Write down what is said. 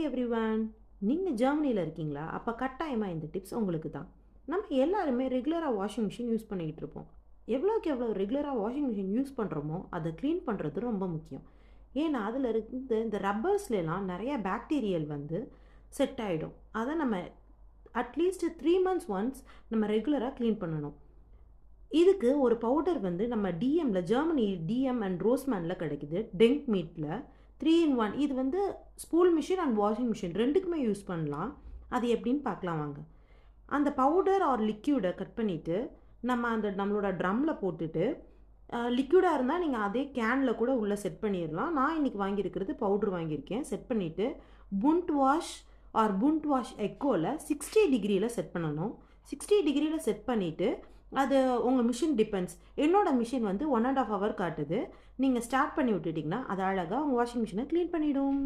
Everyone. நீங்கள் ஜெர்மனியில் இருக்கீங்களா? அப்போ கட்டாயமாக இந்த டிப்ஸ் உங்களுக்கு தான். நம்ம எல்லாருமே ரெகுலராக வாஷிங் மிஷின் யூஸ் பண்ணிக்கிட்டு இருப்போம். எவ்வளோக்கு எவ்வளோ ரெகுலராக வாஷிங் மிஷின் யூஸ் பண்ணுறோமோ அதை க்ளீன் பண்ணுறது ரொம்ப முக்கியம். ஏன்னா அதில் இருந்து இந்த ரப்பர்ஸ்லாம் நிறைய பாக்டீரியல் வந்து செட் ஆகிடும். அதை நம்ம அட்லீஸ்ட் 3 months ஒன்ஸ் நம்ம ரெகுலராக க்ளீன் பண்ணணும். இதுக்கு ஒரு பவுடர் வந்து நம்ம டிஎம்மில் ஜெர்மனி டிஎம் அண்ட் ரோஸ்மேனில் கிடைக்குது. டெங்க் மீட்டில் 3 in 1. இது வந்து spool machine and washing machine ரெண்டுக்குமே யூஸ் பண்ணலாம். அது எப்படின்னு பார்க்கலாம் வாங்க. அந்த பவுடர் ஆர் லிக்யூடை கட் பண்ணிவிட்டு நம்மளோட ட்ரம்மில் போட்டுட்டு, லிக்யூடாக இருந்தால் நீங்கள் அதே கேனில் கூட உள்ளே செட் பண்ணிடலாம். நான் இன்றைக்கி வாங்கியிருக்கிறது பவுட்ரு வாங்கியிருக்கேன். செட் பண்ணிவிட்டு புண்ட் வாஷ் எக்கோவில் 60 degreeயில் செட் பண்ணணும். 60 degreeயில் செட் பண்ணிவிட்டு அது உங்கள் மிஷின் டிபெண்ட்ஸ். என்னோடய மிஷின் வந்து 1.5 hour காட்டுது. நீங்கள் ஸ்டார்ட் பண்ணி விட்டுட்டிங்கன்னா அது அழகாக உங்கள் வாஷிங் மிஷினை க்ளீன் பண்ணிவிடும்.